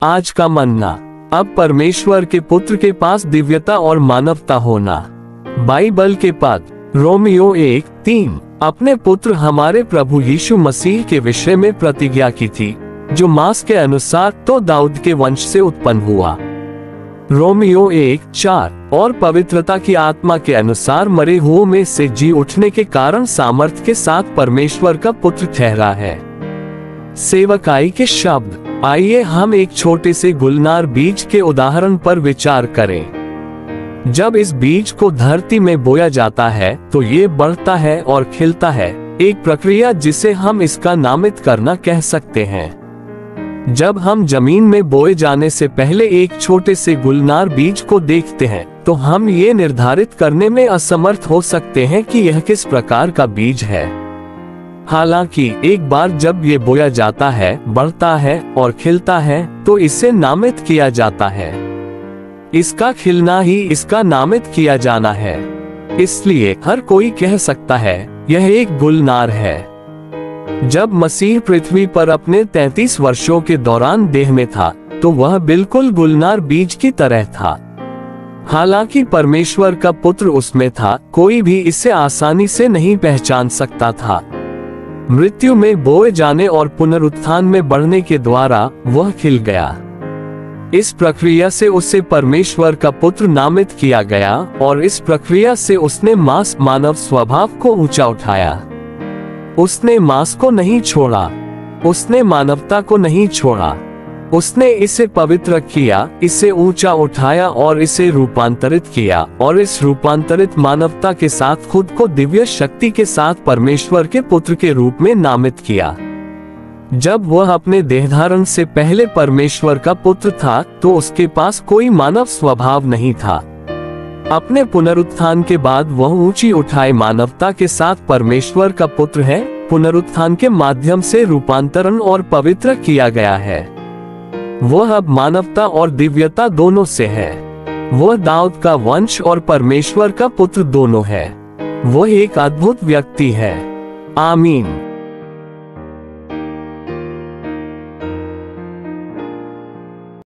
आज का मन्ना। अब परमेश्वर के पुत्र के पास दिव्यता और मानवता होना। बाइबल के पद रोमियो 1:3 अपने पुत्र हमारे प्रभु यीशु मसीह के विषय में प्रतिज्ञा की थी, जो मांस के अनुसार तो दाऊद के वंश से उत्पन्न हुआ। रोमियो 1:4 और पवित्रता की आत्मा के अनुसार मरे हुओं में से जी उठने के कारण सामर्थ के साथ परमेश्वर का पुत्र ठहरा है। सेवकाई के शब्द। आइए हम एक छोटे से गुलनार बीज के उदाहरण पर विचार करें। जब इस बीज को धरती में बोया जाता है तो ये बढ़ता है और खिलता है, एक प्रक्रिया जिसे हम इसका नामित करना कह सकते हैं। जब हम जमीन में बोए जाने से पहले एक छोटे से गुलनार बीज को देखते हैं तो हम ये निर्धारित करने में असमर्थ हो सकते हैं कि यह किस प्रकार का बीज है। हालांकि एक बार जब ये बोया जाता है, बढ़ता है और खिलता है तो इसे नामित किया जाता है। इसका खिलना ही इसका नामित किया जाना है। इसलिए हर कोई कह सकता है यह एक गुलनार है। जब मसीह पृथ्वी पर अपने 33 वर्षों के दौरान देह में था तो वह बिल्कुल गुलनार बीज की तरह था। हालांकि परमेश्वर का पुत्र उसमें था, कोई भी इसे आसानी से नहीं पहचान सकता था। मृत्यु में बोए जाने और पुनरुत्थान में बढ़ने के द्वारा वह खिल गया। इस प्रक्रिया से उसे परमेश्वर का पुत्र नामित किया गया और इस प्रक्रिया से उसने मानव स्वभाव को ऊंचा उठाया। उसने मांस को नहीं छोड़ा, उसने मानवता को नहीं छोड़ा। उसने इसे पवित्र किया, इसे ऊंचा उठाया और इसे रूपांतरित किया और इस रूपांतरित मानवता के साथ खुद को दिव्य शक्ति के साथ परमेश्वर के पुत्र के रूप में नामित किया। जब वह अपने देहधारण से पहले परमेश्वर का पुत्र था तो उसके पास कोई मानव स्वभाव नहीं था। अपने पुनरुत्थान के बाद वह ऊंची उठाए मानवता के साथ परमेश्वर का पुत्र है। पुनरुत्थान के माध्यम से रूपांतरण और पवित्र किया गया है। वह अब मानवता और दिव्यता दोनों से है। वह दाऊद का वंश और परमेश्वर का पुत्र दोनों है। वह एक अद्भुत व्यक्ति है। आमीन।